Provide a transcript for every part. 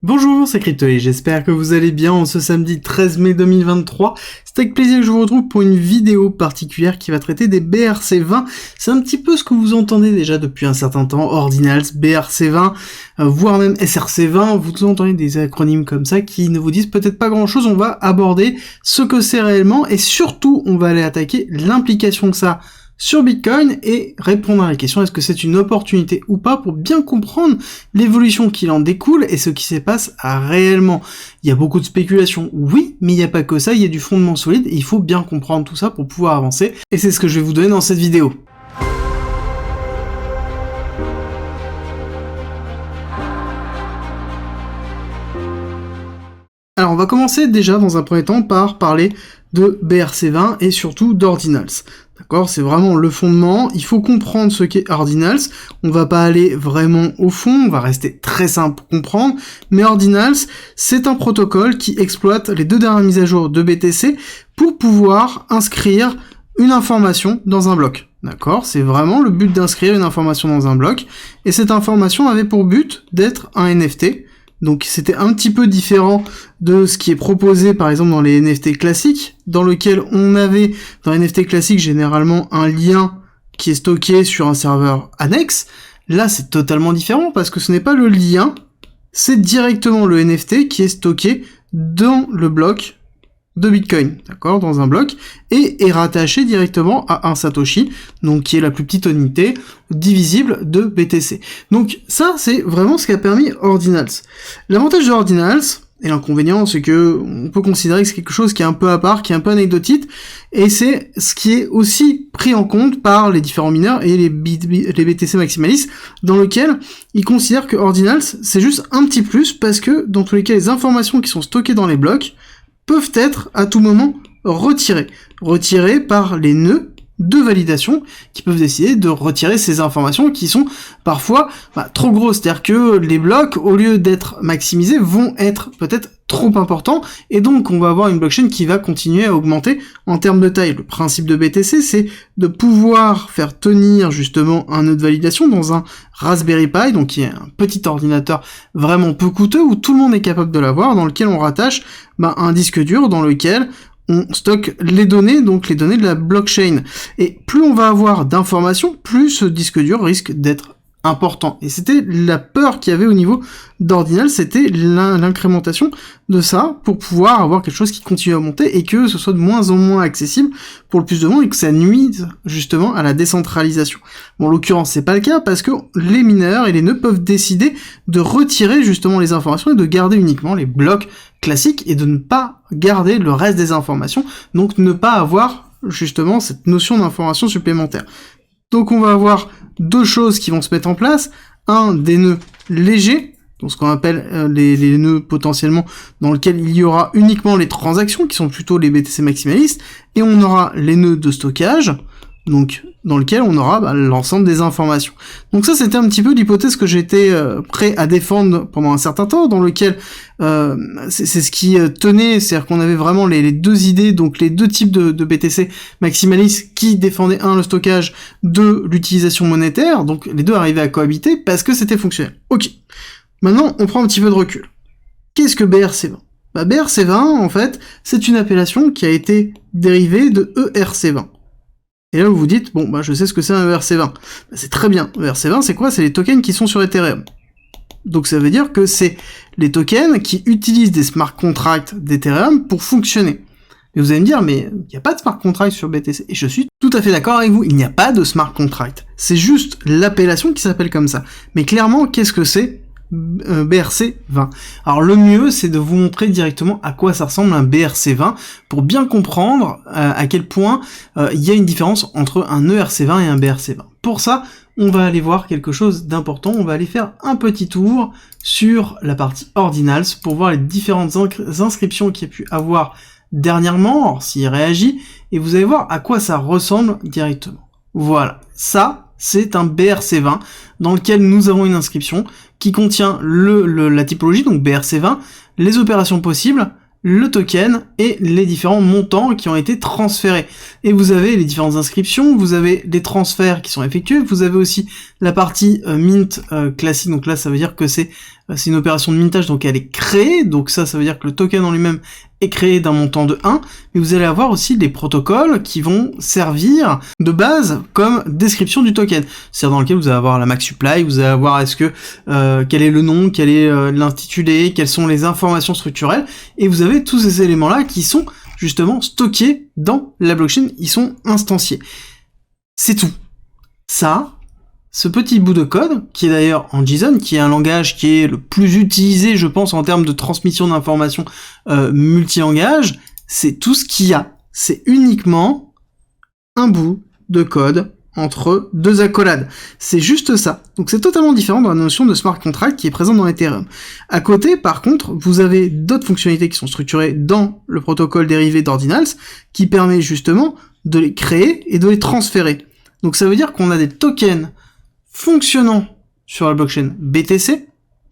Bonjour, c'est Crypto et j'espère que vous allez bien en ce samedi 13 mai 2023. C'est avec plaisir que je vous retrouve pour une vidéo particulière qui va traiter des BRC20. C'est un petit peu ce que vous entendez déjà depuis un certain temps, Ordinals, BRC20, voire même SRC20. Vous entendez des acronymes comme ça qui ne vous disent peut-être pas grand-chose. On va aborder ce que c'est réellement et surtout, on va aller attaquer l'implication que ça a sur Bitcoin et répondre à la question est-ce que c'est une opportunité ou pas pour bien comprendre l'évolution qui en découle et ce qui se passe réellement. Il y a beaucoup de spéculations, oui, mais il n'y a pas que ça, il y a du fondement solide et il faut bien comprendre tout ça pour pouvoir avancer et c'est ce que je vais vous donner dans cette vidéo. Alors on va commencer déjà dans un premier temps par parler de BRC20 et surtout d'Ordinals. D'accord, c'est vraiment le fondement, il faut comprendre ce qu'est Ordinals, on va pas aller vraiment au fond, on va rester très simple pour comprendre, mais Ordinals, c'est un protocole qui exploite les 2 dernières mises à jour de BTC pour pouvoir inscrire une information dans un bloc. D'accord, c'est vraiment le but d'inscrire une information dans un bloc, et cette information avait pour but d'être un NFT. Donc c'était un petit peu différent de ce qui est proposé par exemple dans les NFT classiques, dans lequel on avait dans les NFT classiques généralement un lien qui est stocké sur un serveur annexe. Là c'est totalement différent parce que ce n'est pas le lien, c'est directement le NFT qui est stocké dans le bloc de Bitcoin, d'accord, dans un bloc, et est rattaché directement à un Satoshi, donc qui est la plus petite unité divisible de BTC. Donc ça, c'est vraiment ce qui a permis Ordinals. L'avantage de Ordinals, et l'inconvénient, c'est que on peut considérer que c'est quelque chose qui est un peu à part, qui est un peu anecdotique, et c'est ce qui est aussi pris en compte par les différents mineurs et les BTC maximalistes, dans lequel ils considèrent que Ordinals, c'est juste un petit plus, parce que dans tous les cas, les informations qui sont stockées dans les blocs peuvent être à tout moment retirées par les nœuds de validation qui peuvent décider de retirer ces informations qui sont parfois trop grosses. C'est-à-dire que les blocs, au lieu d'être maximisés, vont être peut-être trop importants et donc on va avoir une blockchain qui va continuer à augmenter en termes de taille. Le principe de BTC, c'est de pouvoir faire tenir justement un nœud de validation dans un Raspberry Pi, donc qui est un petit ordinateur vraiment peu coûteux où tout le monde est capable de l'avoir, dans lequel on rattache un disque dur dans lequel on stocke les données, donc les données de la blockchain. Et plus on va avoir d'informations, plus ce disque dur risque d'être important. Et c'était la peur qu'il y avait au niveau d'Ordinals, c'était l'incrémentation de ça pour pouvoir avoir quelque chose qui continue à monter et que ce soit de moins en moins accessible pour le plus de monde et que ça nuise justement à la décentralisation. Bon, en l'occurrence, c'est pas le cas parce que les mineurs et les nœuds peuvent décider de retirer justement les informations et de garder uniquement les blocs classiques et de ne pas garder le reste des informations, donc ne pas avoir justement cette notion d'information supplémentaire. Donc on va avoir 2 choses qui vont se mettre en place, des nœuds légers, donc ce qu'on appelle les nœuds potentiellement dans lesquels il y aura uniquement les transactions, qui sont plutôt les BTC maximalistes, et on aura les nœuds de stockage, donc dans lequel on aura l'ensemble des informations. Donc ça c'était un petit peu l'hypothèse que j'étais prêt à défendre pendant un certain temps, dans lequel c'est ce qui tenait, c'est-à-dire qu'on avait vraiment les 2 idées, donc les 2 types de BTC maximalistes qui défendaient le stockage, l'utilisation monétaire, donc les 2 arrivaient à cohabiter parce que c'était fonctionnel. Ok, maintenant on prend un petit peu de recul. Qu'est-ce que BRC20 ? BRC20 en fait c'est une appellation qui a été dérivée de ERC20. Et là, vous vous dites, je sais ce que c'est un ERC20. C'est très bien. ERC20, c'est quoi ? C'est les tokens qui sont sur Ethereum. Donc ça veut dire que c'est les tokens qui utilisent des smart contracts d'Ethereum pour fonctionner. Et vous allez me dire, mais il n'y a pas de smart contract sur BTC. Et je suis tout à fait d'accord avec vous, il n'y a pas de smart contract. C'est juste l'appellation qui s'appelle comme ça. Mais clairement, qu'est-ce que c'est BRC20. Alors le mieux c'est de vous montrer directement à quoi ça ressemble un BRC20 pour bien comprendre à quel point il y a une différence entre un ERC20 et un BRC20. Pour ça, on va aller voir quelque chose d'important, on va aller faire un petit tour sur la partie Ordinals pour voir les différentes inscriptions qu'il y a pu avoir dernièrement, alors s'il réagit, et vous allez voir à quoi ça ressemble directement. Voilà, ça c'est un BRC20 dans lequel nous avons une inscription qui contient la typologie, donc BRC20, les opérations possibles, le token et les différents montants qui ont été transférés. Et vous avez les différentes inscriptions, vous avez les transferts qui sont effectués, vous avez aussi la partie mint classique, donc là ça veut dire que c'est c'est une opération de mintage, donc elle est créée, donc ça veut dire que le token en lui-même est créé d'un montant de 1, mais vous allez avoir aussi des protocoles qui vont servir de base comme description du token, c'est-à-dire dans lequel vous allez avoir la max supply, vous allez avoir quel est le nom, quel est l'intitulé, quelles sont les informations structurelles, et vous avez tous ces éléments-là qui sont justement stockés dans la blockchain, ils sont instanciés. C'est tout. Ça, ce petit bout de code, qui est d'ailleurs en JSON, qui est un langage qui est le plus utilisé, je pense, en termes de transmission d'informations multilangage, c'est tout ce qu'il y a. C'est uniquement un bout de code entre deux accolades. C'est juste ça. Donc c'est totalement différent de la notion de smart contract qui est présente dans Ethereum. À côté, par contre, vous avez d'autres fonctionnalités qui sont structurées dans le protocole dérivé d'Ordinals, qui permet justement de les créer et de les transférer. Donc ça veut dire qu'on a des tokens fonctionnant sur la blockchain BTC,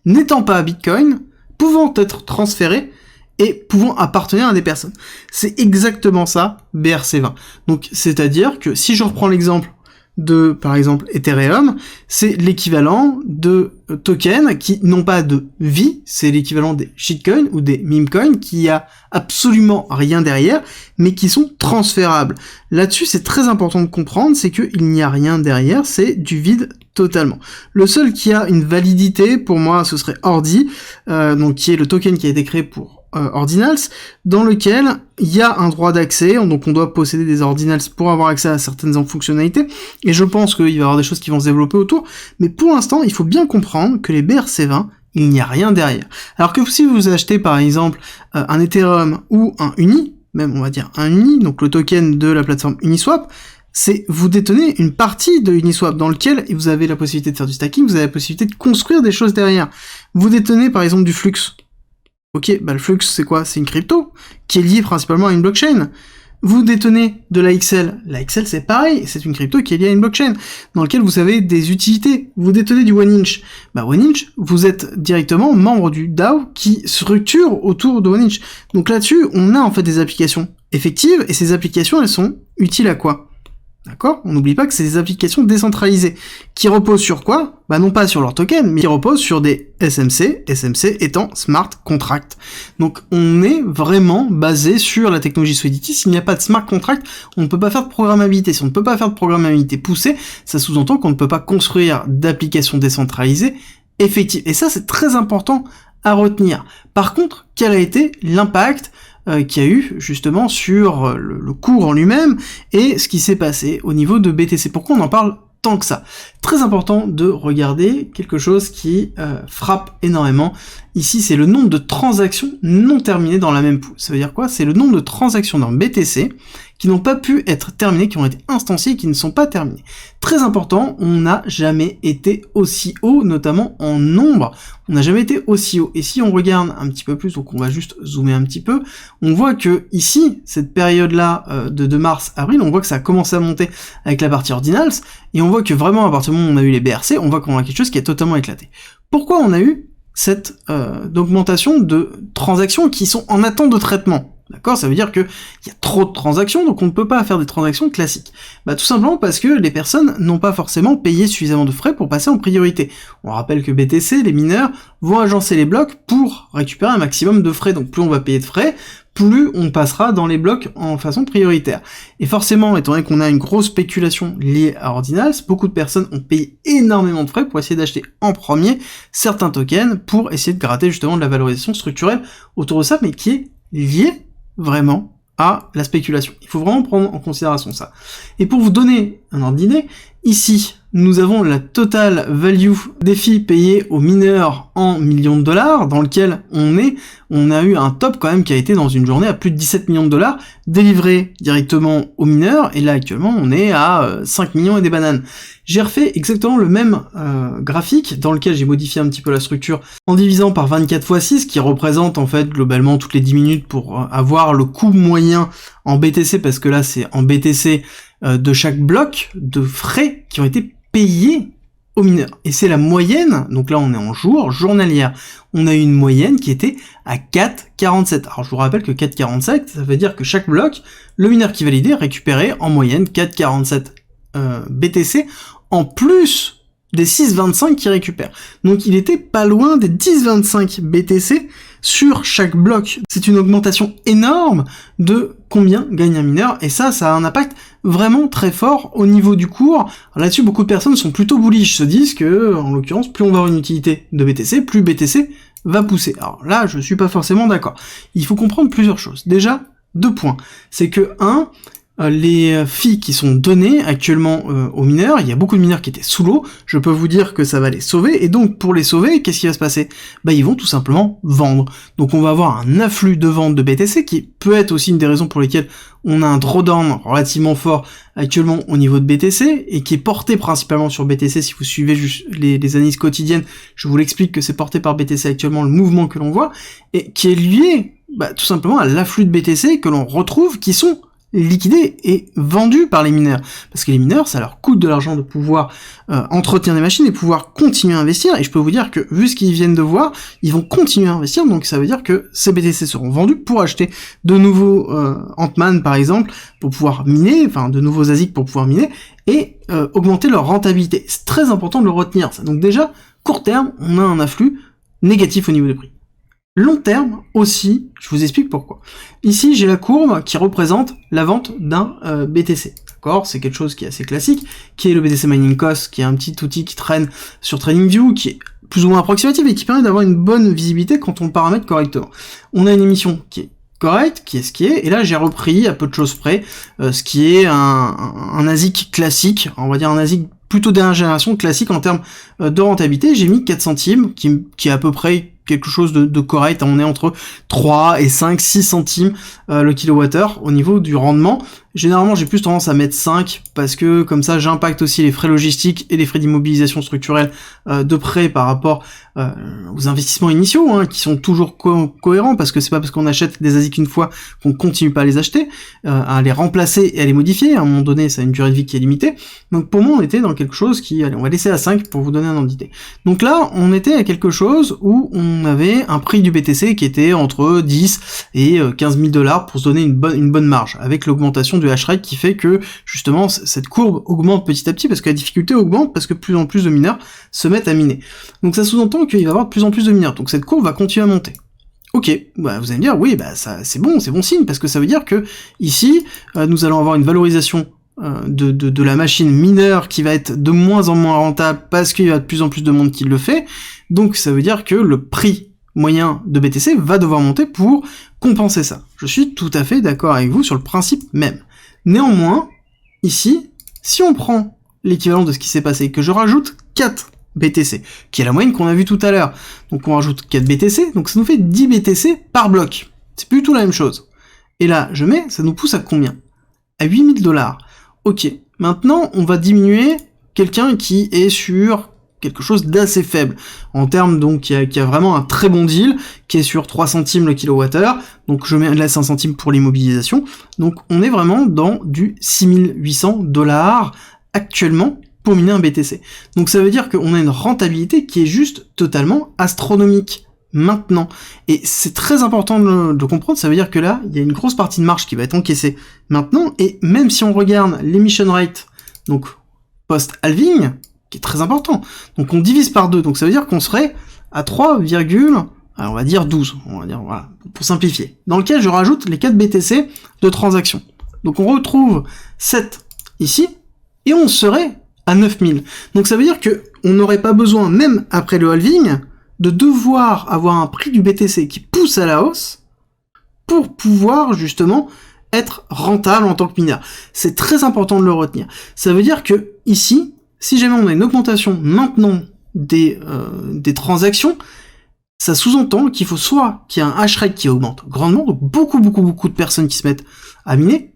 n'étant pas à Bitcoin, pouvant être transférés et pouvant appartenir à des personnes. C'est exactement ça, BRC20. Donc, c'est-à-dire que si je reprends l'exemple de, par exemple, Ethereum, c'est l'équivalent de tokens qui n'ont pas de vie, c'est l'équivalent des shitcoins ou des memecoins qui a absolument rien derrière, mais qui sont transférables. Là-dessus, c'est très important de comprendre, c'est qu'il n'y a rien derrière, c'est du vide totalement. Le seul qui a une validité, pour moi, ce serait Ordi, donc qui est le token qui a été créé pour Ordinals, dans lequel il y a un droit d'accès, donc on doit posséder des Ordinals pour avoir accès à certaines fonctionnalités, et je pense qu'il va y avoir des choses qui vont se développer autour, mais pour l'instant, il faut bien comprendre que les BRC20, il n'y a rien derrière. Alors que si vous achetez par exemple un Ethereum ou un Uni, même on va dire un Uni, donc le token de la plateforme Uniswap, c'est vous détenez une partie de Uniswap dans lequel vous avez la possibilité de faire du stacking, vous avez la possibilité de construire des choses derrière. Vous détenez par exemple du Flux. Ok, bah le Flux c'est quoi? C'est une crypto qui est liée principalement à une blockchain. Vous détenez de la XL. La XL c'est pareil, c'est une crypto qui est liée à une blockchain, dans laquelle vous avez des utilités. Vous détenez du OneInch. Bah OneInch, vous êtes directement membre du DAO qui structure autour de OneInch. Donc là-dessus, on a en fait des applications effectives, et ces applications, elles sont utiles à quoi? D'accord? On n'oublie pas que c'est des applications décentralisées. Qui reposent sur quoi? Bah non pas sur leur token, mais qui reposent sur des SMC, SMC étant Smart Contract. Donc on est vraiment basé sur la technologie Solidity. S'il n'y a pas de Smart Contract, on ne peut pas faire de programmabilité. Si on ne peut pas faire de programmabilité poussée, ça sous-entend qu'on ne peut pas construire d'applications décentralisées effectives. Et ça, c'est très important à retenir. Par contre, quel a été l'impact qu'il y a eu justement sur le cours en lui-même et ce qui s'est passé au niveau de BTC. Pourquoi on en parle tant que ça? Très important de regarder quelque chose qui frappe énormément. Ici, c'est le nombre de transactions non terminées dans la même pool. Ça veut dire quoi? C'est le nombre de transactions dans BTC qui n'ont pas pu être terminées, qui ont été instanciées et qui ne sont pas terminées. Très important, on n'a jamais été aussi haut, notamment en nombre. On n'a jamais été aussi haut. Et si on regarde un petit peu plus, donc on va juste zoomer un petit peu, on voit que ici, cette période-là de mars-avril, on voit que ça a commencé à monter avec la partie Ordinals, et on voit que vraiment à partir du moment où on a eu les BRC, on voit qu'on a quelque chose qui est totalement éclaté. Pourquoi on a eu cette augmentation de transactions qui sont en attente de traitement? D'accord, ça veut dire que il y a trop de transactions, donc on ne peut pas faire des transactions classiques. Bah tout simplement parce que les personnes n'ont pas forcément payé suffisamment de frais pour passer en priorité. On rappelle que BTC, les mineurs, vont agencer les blocs pour récupérer un maximum de frais. Donc plus on va payer de frais, plus on passera dans les blocs en façon prioritaire. Et forcément, étant donné qu'on a une grosse spéculation liée à Ordinals, beaucoup de personnes ont payé énormément de frais pour essayer d'acheter en premier certains tokens pour essayer de gratter justement de la valorisation structurelle autour de ça, mais qui est liée vraiment à la spéculation. Il faut vraiment prendre en considération ça. Et pour vous donner un ordre d'idée, ici, nous avons la total value des fees payées aux mineurs en millions de dollars, dans lequel on a eu un top quand même qui a été dans une journée à plus de 17 millions de dollars, délivrés directement aux mineurs, et là actuellement on est à 5 millions et des bananes. J'ai refait exactement le même graphique, dans lequel j'ai modifié un petit peu la structure en divisant par 24 x 6, qui représente en fait globalement toutes les 10 minutes pour avoir le coût moyen en BTC, parce que là c'est en BTC de chaque bloc de frais qui ont été payés aux mineurs. Et c'est la moyenne, donc là on est en journalière, on a eu une moyenne qui était à 4,47. Alors je vous rappelle que 4,47, ça veut dire que chaque bloc, le mineur qui validait récupérait en moyenne 4,47 BTC, en plus des 6,25 qu'il récupère. Donc il était pas loin des 10,25 BTC sur chaque bloc. C'est une augmentation énorme de combien gagne un mineur, et ça a un impact vraiment très fort au niveau du cours. Alors là-dessus, beaucoup de personnes sont plutôt bullish, se disent que, en l'occurrence, plus on va avoir une utilité de BTC, plus BTC va pousser. Alors là, je suis pas forcément d'accord. Il faut comprendre plusieurs choses. Déjà, 2 points. C'est que, les fees qui sont données actuellement aux mineurs, il y a beaucoup de mineurs qui étaient sous l'eau, je peux vous dire que ça va les sauver, et donc pour les sauver, qu'est-ce qui va se passer? Ils vont tout simplement vendre. Donc on va avoir un afflux de vente de BTC, qui peut être aussi une des raisons pour lesquelles on a un drawdown relativement fort actuellement au niveau de BTC, et qui est porté principalement sur BTC. Si vous suivez juste les analyses quotidiennes, je vous l'explique que c'est porté par BTC actuellement, le mouvement que l'on voit, et qui est lié tout simplement à l'afflux de BTC que l'on retrouve, qui sont liquidés et vendus par les mineurs. Parce que les mineurs, ça leur coûte de l'argent de pouvoir entretenir des machines et pouvoir continuer à investir, et je peux vous dire que, vu ce qu'ils viennent de voir, ils vont continuer à investir, donc ça veut dire que ces BTC seront vendus pour acheter de nouveaux Ant-Man par exemple, pour pouvoir miner, enfin de nouveaux ASIC pour pouvoir miner, et augmenter leur rentabilité. C'est très important de le retenir ça. Donc déjà, court terme, on a un afflux négatif au niveau des prix. Long terme aussi, je vous explique pourquoi. Ici, j'ai la courbe qui représente la vente d'un BTC. D'accord, c'est quelque chose qui est assez classique, qui est le BTC Mining Cost, qui est un petit outil qui traîne sur TradingView, qui est plus ou moins approximatif et qui permet d'avoir une bonne visibilité quand on le paramètre correctement. On a une émission qui est correcte, qui est ce qui est, et là j'ai repris à peu de choses près ce qui est un ASIC classique, on va dire un ASIC plutôt dernière génération classique en termes de rentabilité. J'ai mis 4 centimes, qui est à peu près quelque chose de correct, on est entre 3 et 5, 6 centimes le kilowattheure au niveau du rendement. Généralement, j'ai plus tendance à mettre 5, parce que comme ça, j'impacte aussi les frais logistiques et les frais d'immobilisation structurelle de près par rapport aux investissements initiaux, qui sont toujours cohérents, parce que c'est pas parce qu'on achète des ASIC une fois qu'on continue pas à les acheter, à les remplacer et à les modifier. À un moment donné, ça a une durée de vie qui est limitée. Donc pour moi, on était dans quelque chose qui... Allez, on va laisser à 5 pour vous donner un ordre d'idée. Donc là, on était à quelque chose où on avait un prix du BTC qui était entre 10 et 15 000 $ pour se donner une bonne marge, avec l'augmentation du hash rate qui fait que, justement, cette courbe augmente petit à petit, parce que la difficulté augmente, parce que plus en plus de mineurs se mettent à miner. Donc ça sous-entend qu'il va y avoir de plus en plus de mineurs, donc cette courbe va continuer à monter. Ok, vous allez me dire, oui, ça c'est bon signe, parce que ça veut dire que, ici, nous allons avoir une valorisation de la machine mineure qui va être de moins en moins rentable, parce qu'il y a de plus en plus de monde qui le fait, donc ça veut dire que le prix moyen de BTC va devoir monter pour compenser ça. Je suis tout à fait d'accord avec vous sur le principe même. Néanmoins, ici, si on prend l'équivalent de ce qui s'est passé, que je rajoute 4 BTC, qui est la moyenne qu'on a vue tout à l'heure, donc on rajoute 4 BTC, donc ça nous fait 10 BTC par bloc. C'est plus du tout la même chose. Et là, ça nous pousse à combien? À 8 000 $. Ok, maintenant, on va diminuer quelqu'un qui est sur quelque chose d'assez faible, en termes donc qui a vraiment un très bon deal, qui est sur 3 centimes le kilowattheure, donc je laisse 1 centime pour l'immobilisation, donc on est vraiment dans du 6 800 $ actuellement pour miner un BTC. Donc ça veut dire qu'on a une rentabilité qui est juste totalement astronomique maintenant, et c'est très important de comprendre. Ça veut dire que là, il y a une grosse partie de marge qui va être encaissée maintenant, et même si on regarde l'emission rate, donc post-halving, qui est très important. Donc on divise par 2, donc ça veut dire qu'on serait à 3, on va dire 12, on va dire, voilà, pour simplifier, dans lequel je rajoute les 4 BTC de transaction. Donc on retrouve 7 ici, et on serait à 9000. Donc ça veut dire que on n'aurait pas besoin, même après le halving, de devoir avoir un prix du BTC qui pousse à la hausse pour pouvoir justement être rentable en tant que mineur. C'est très important de le retenir. Ça veut dire que ici, si jamais on a une augmentation maintenant des transactions, ça sous-entend qu'il faut soit qu'il y ait un hash rate qui augmente grandement, donc beaucoup de personnes qui se mettent à miner,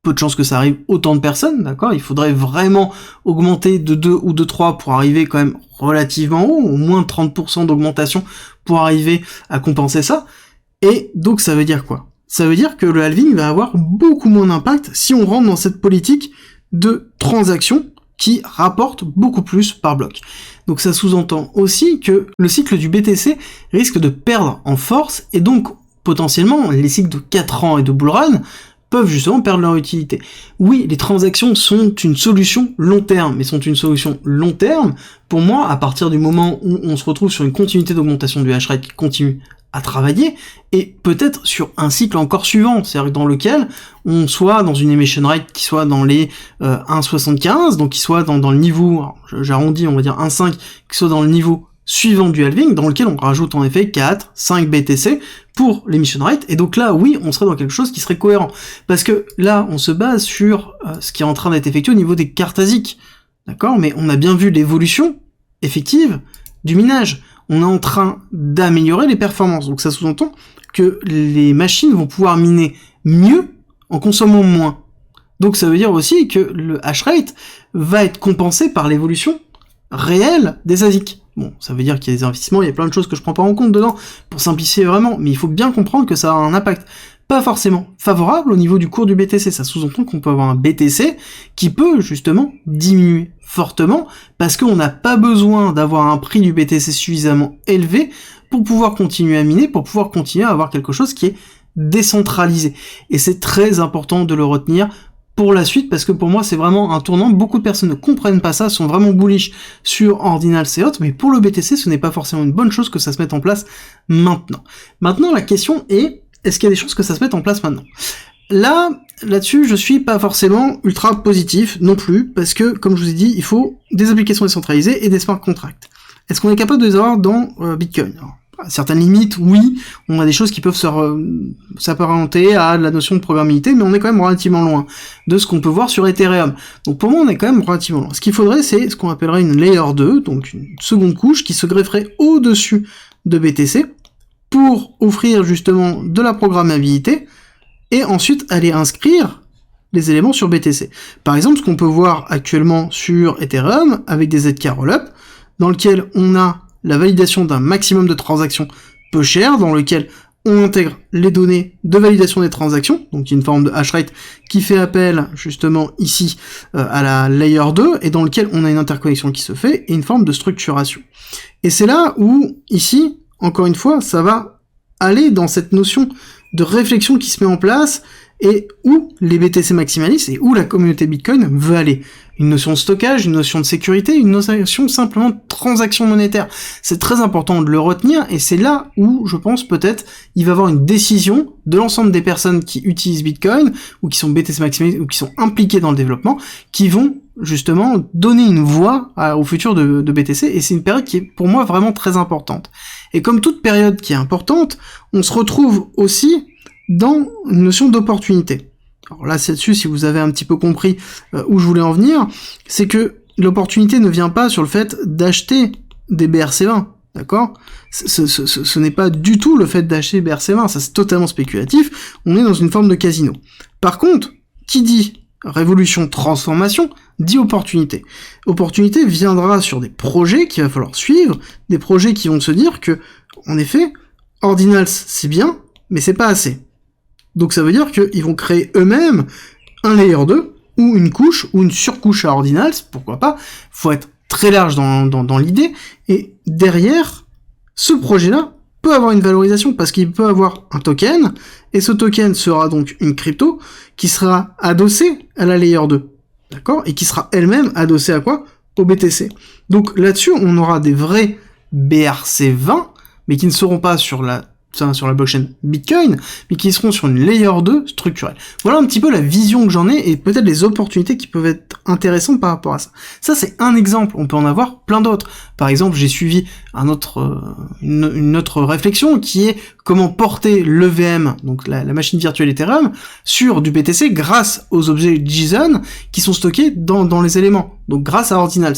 peu de chances que ça arrive autant de personnes, d'accord? Il faudrait vraiment augmenter de 2 ou de 3 pour arriver quand même relativement haut, au moins 30% d'augmentation pour arriver à compenser ça. Et donc ça veut dire quoi? Ça veut dire que le halving va avoir beaucoup moins d'impact si on rentre dans cette politique de transaction qui rapporte beaucoup plus par bloc. Donc ça sous-entend aussi que le cycle du BTC risque de perdre en force, et donc potentiellement les cycles de 4 ans et de bull run peuvent justement perdre leur utilité. Oui, les transactions sont une solution long terme, mais sont une solution long terme, pour moi, à partir du moment où on se retrouve sur une continuité d'augmentation du hash rate qui continue à travailler, et peut-être sur un cycle encore suivant, c'est-à-dire dans lequel on soit dans une emission rate qui soit dans les 1,75, donc qui soit dans le niveau, j'arrondis, on va dire 1,5, qui soit dans le niveau suivant du halving, dans lequel on rajoute en effet 4, 5 BTC pour l'émission rate, et donc là, oui, on serait dans quelque chose qui serait cohérent, parce que là, on se base sur ce qui est en train d'être effectué au niveau des cartes ASIC, d'accord, mais on a bien vu l'évolution effective du minage, on est en train d'améliorer les performances, donc ça sous-entend que les machines vont pouvoir miner mieux en consommant moins, donc ça veut dire aussi que le hash rate va être compensé par l'évolution réelle des ASIC. Bon, ça veut dire qu'il y a des investissements, il y a plein de choses que je prends pas en compte dedans, pour simplifier vraiment, mais il faut bien comprendre que ça a un impact pas forcément favorable au niveau du cours du BTC, ça sous-entend qu'on peut avoir un BTC qui peut justement diminuer fortement, parce qu'on n'a pas besoin d'avoir un prix du BTC suffisamment élevé pour pouvoir continuer à miner, pour pouvoir continuer à avoir quelque chose qui est décentralisé. Et c'est très important de le retenir pour la suite, parce que pour moi c'est vraiment un tournant, beaucoup de personnes ne comprennent pas ça, sont vraiment bullish sur Ordinals et autres, mais pour le BTC ce n'est pas forcément une bonne chose que ça se mette en place maintenant. Maintenant la question est, est-ce qu'il y a des choses que ça se mette en place maintenant? Là-dessus, je suis pas forcément ultra positif non plus, parce que, comme je vous ai dit, il faut des applications décentralisées et des smart contracts. Est-ce qu'on est capable de les avoir dans Bitcoin? Alors, à certaines limites, oui, on a des choses qui peuvent s'apparenter à la notion de programmabilité, mais on est quand même relativement loin de ce qu'on peut voir sur Ethereum. Donc pour moi, on est quand même relativement loin. Ce qu'il faudrait, c'est ce qu'on appellerait une layer 2, donc une seconde couche qui se grefferait au-dessus de BTC, pour offrir justement de la programmabilité, et ensuite aller inscrire les éléments sur BTC. Par exemple, ce qu'on peut voir actuellement sur Ethereum, avec des ZK Rollup, dans lequel on a la validation d'un maximum de transactions peu cher, dans lequel on intègre les données de validation des transactions, donc une forme de hash rate qui fait appel justement ici à la layer 2, et dans lequel on a une interconnexion qui se fait, et une forme de structuration. Et c'est là où, ici, encore une fois, ça va aller dans cette notion de réflexion qui se met en place, et où les BTC maximalistes, et où la communauté Bitcoin veut aller. Une notion de stockage, une notion de sécurité, une notion simplement de transaction monétaire. C'est très important de le retenir, et c'est là où, je pense, peut-être, il va y avoir une décision de l'ensemble des personnes qui utilisent Bitcoin, ou qui sont BTC maximalistes, ou qui sont impliquées dans le développement, qui vont, justement, donner une voix au futur de BTC, et c'est une période qui est, pour moi, vraiment très importante. Et comme toute période qui est importante, on se retrouve aussi dans une notion d'opportunité. Alors là, c'est dessus, si vous avez un petit peu compris où je voulais en venir, c'est que l'opportunité ne vient pas sur le fait d'acheter des BRC20, d'accord? Ce n'est pas du tout le fait d'acheter BRC20, ça c'est totalement spéculatif, on est dans une forme de casino. Par contre, qui dit révolution, transformation, dit opportunité. Opportunité viendra sur des projets qu'il va falloir suivre, des projets qui vont se dire que, en effet, Ordinals c'est bien, mais c'est pas assez. Donc ça veut dire qu'ils vont créer eux-mêmes un layer 2, ou une couche, ou une surcouche à Ordinals, pourquoi pas, faut être très large dans l'idée, et derrière, ce projet-là peut avoir une valorisation, parce qu'il peut avoir un token, et ce token sera donc une crypto, qui sera adossée à la layer 2, d'accord, et qui sera elle-même adossée à quoi? Au BTC. Donc là-dessus, on aura des vrais BRC20, mais qui ne seront pas sur la blockchain Bitcoin, mais qui seront sur une layer 2 structurelle. Voilà un petit peu la vision que j'en ai, et peut-être les opportunités qui peuvent être intéressantes par rapport à ça. Ça, c'est un exemple, on peut en avoir plein d'autres. Par exemple, j'ai suivi une autre réflexion, qui est comment porter l'EVM, donc la machine virtuelle Ethereum, sur du BTC grâce aux objets JSON qui sont stockés dans les éléments, donc grâce à Ordinals.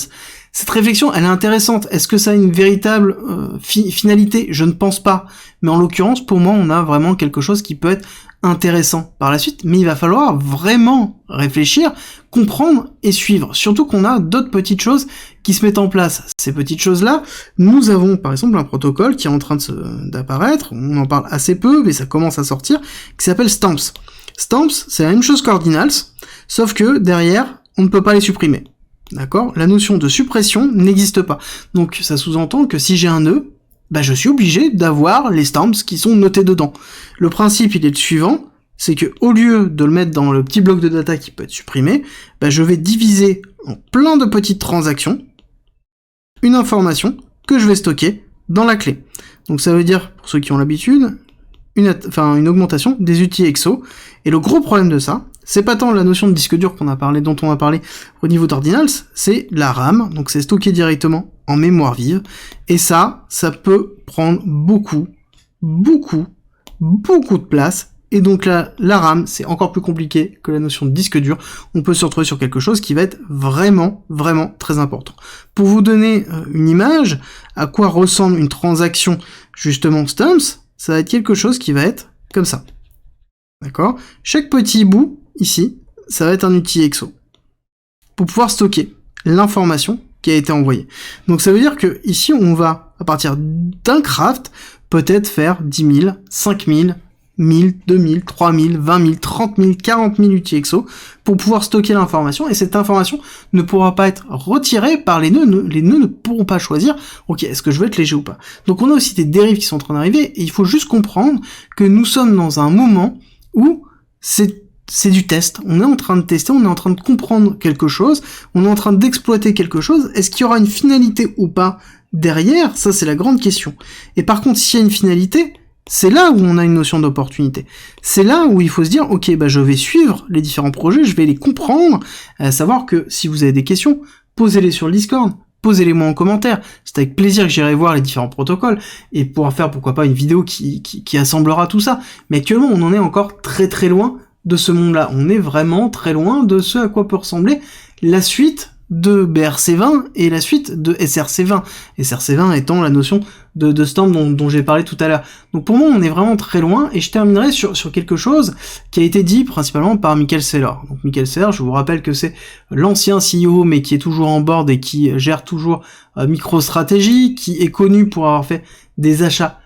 Cette réflexion, elle est intéressante. Est-ce que ça a une véritable finalité? Je ne pense pas. Mais en l'occurrence, pour moi, on a vraiment quelque chose qui peut être intéressant par la suite. Mais il va falloir vraiment réfléchir, comprendre et suivre. Surtout qu'on a d'autres petites choses qui se mettent en place. Ces petites choses-là, nous avons par exemple un protocole qui est en train d'apparaître. On en parle assez peu, mais ça commence à sortir, qui s'appelle Stamps. Stamps, c'est la même chose qu'Ordinals, sauf que derrière, on ne peut pas les supprimer. D'accord? La notion de suppression n'existe pas. Donc ça sous-entend que si j'ai un nœud, je suis obligé d'avoir les stamps qui sont notés dedans. Le principe, il est le suivant, c'est que au lieu de le mettre dans le petit bloc de data qui peut être supprimé, je vais diviser en plein de petites transactions une information que je vais stocker dans la clé. Donc ça veut dire, pour ceux qui ont l'habitude, une augmentation des outils EXO. Et le gros problème de ça, c'est pas tant la notion de disque dur dont on a parlé au niveau d'Ordinals, c'est la RAM, donc c'est stocké directement en mémoire vive, et ça peut prendre beaucoup de place, et donc là, la RAM, c'est encore plus compliqué que la notion de disque dur, on peut se retrouver sur quelque chose qui va être vraiment très important. Pour vous donner une image, à quoi ressemble une transaction, justement, Stumps, ça va être quelque chose qui va être comme ça. D'accord ? Chaque petit bout, ici, ça va être un outil EXO. Pour pouvoir stocker l'information qui a été envoyée. Donc ça veut dire que ici, on va, à partir d'un craft, peut-être faire 10 000, 5 000, 1000, 2000, 3000, 20 000, 30 000, 40 000 outils EXO pour pouvoir stocker l'information, et cette information ne pourra pas être retirée par les nœuds. Les nœuds ne pourront pas choisir, ok, est-ce que je veux être léger ou pas. Donc on a aussi des dérives qui sont en train d'arriver, et il faut juste comprendre que nous sommes dans un moment où c'est du test. On est en train de tester, on est en train de comprendre quelque chose, on est en train d'exploiter quelque chose. Est-ce qu'il y aura une finalité ou pas derrière? Ça, c'est la grande question. Et par contre, s'il y a une finalité, c'est là où on a une notion d'opportunité. C'est là où il faut se dire, ok, je vais suivre les différents projets, je vais les comprendre, savoir que si vous avez des questions, posez-les sur le Discord, posez-les moi en commentaire. C'est avec plaisir que j'irai voir les différents protocoles et pouvoir faire, pourquoi pas, une vidéo qui assemblera tout ça. Mais actuellement, on en est encore très loin de ce monde-là. On est vraiment très loin de ce à quoi peut ressembler la suite de BRC20 et la suite de SRC20. SRC20 étant la notion de Storm dont j'ai parlé tout à l'heure. Donc pour moi, on est vraiment très loin, et je terminerai sur quelque chose qui a été dit principalement par Michael Saylor. Donc Michael Saylor, je vous rappelle que c'est l'ancien CEO, mais qui est toujours en board et qui gère toujours MicroStrategy, qui est connu pour avoir fait des achats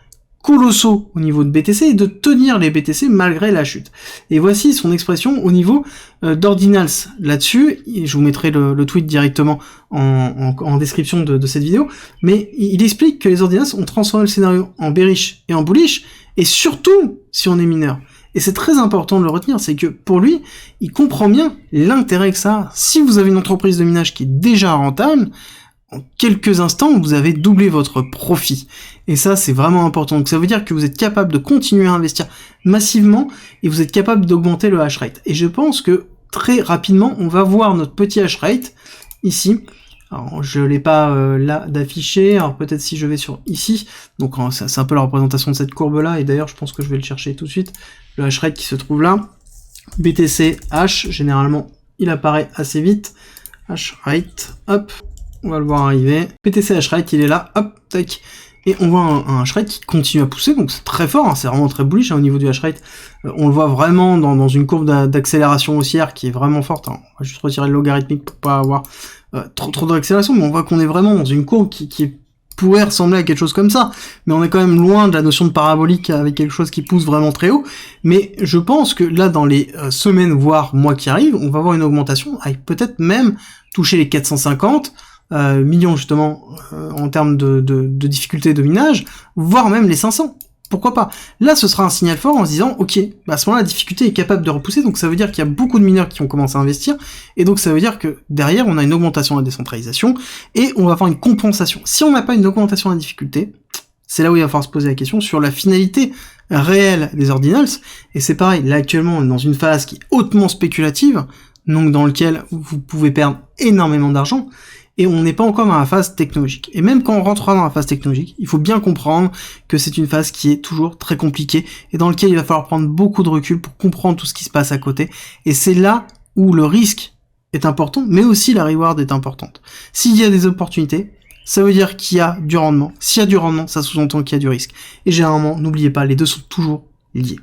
colossaux au niveau de BTC et de tenir les BTC malgré la chute. Et voici son expression au niveau d'Ordinals là-dessus, et je vous mettrai le tweet directement en description de cette vidéo, mais il explique que les Ordinals ont transformé le scénario en bearish et en bullish, et surtout si on est mineur. Et c'est très important de le retenir, c'est que pour lui, il comprend bien l'intérêt que ça a. Si vous avez une entreprise de minage qui est déjà rentable, en quelques instants, vous avez doublé votre profit. Et ça, c'est vraiment important. Donc ça veut dire que vous êtes capable de continuer à investir massivement et vous êtes capable d'augmenter le hash rate. Et je pense que très rapidement, on va voir notre petit hash rate ici. Alors, je l'ai pas là d'afficher. Alors peut-être si je vais sur ici. Donc c'est un peu la représentation de cette courbe-là. Et d'ailleurs, je pense que je vais le chercher tout de suite. Le hash rate qui se trouve là. BTC H, généralement, il apparaît assez vite. Hash rate, hop. On va le voir arriver. BTC hash rate, il est là, hop, tac. Et on voit un hash rate qui continue à pousser, donc c'est très fort, hein, c'est vraiment très bullish au niveau du hash rate. On le voit vraiment dans une courbe d'accélération haussière qui est vraiment forte. Alors, on va juste retirer le logarithmique pour pas avoir trop d'accélération, mais on voit qu'on est vraiment dans une courbe qui pourrait ressembler à quelque chose comme ça. Mais on est quand même loin de la notion de parabolique avec quelque chose qui pousse vraiment très haut. Mais je pense que là, dans les semaines, voire mois qui arrivent, on va avoir une augmentation avec peut-être même toucher les 450 millions justement en termes de difficulté de minage, voire même les 500. Pourquoi pas? Là, ce sera un signal fort en se disant, ok, à ce moment-là, la difficulté est capable de repousser, donc ça veut dire qu'il y a beaucoup de mineurs qui ont commencé à investir, et donc ça veut dire que derrière, on a une augmentation de la décentralisation, et on va avoir une compensation. Si on n'a pas une augmentation de la difficulté, c'est là où il va falloir se poser la question sur la finalité réelle des ordinals, et c'est pareil, là actuellement, on est dans une phase qui est hautement spéculative, donc dans lequel vous pouvez perdre énormément d'argent, et on n'est pas encore dans la phase technologique. Et même quand on rentrera dans la phase technologique, il faut bien comprendre que c'est une phase qui est toujours très compliquée, et dans laquelle il va falloir prendre beaucoup de recul pour comprendre tout ce qui se passe à côté, et c'est là où le risque est important, mais aussi la reward est importante. S'il y a des opportunités, ça veut dire qu'il y a du rendement. S'il y a du rendement, ça sous-entend qu'il y a du risque. Et généralement, n'oubliez pas, les deux sont toujours liés.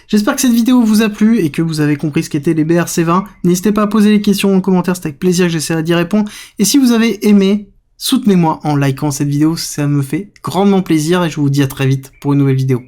J'espère que cette vidéo vous a plu et que vous avez compris ce qu'étaient les BRC20. N'hésitez pas à poser les questions en commentaire, c'est avec plaisir que j'essaierai d'y répondre. Et si vous avez aimé, soutenez-moi en likant cette vidéo, ça me fait grandement plaisir et je vous dis à très vite pour une nouvelle vidéo.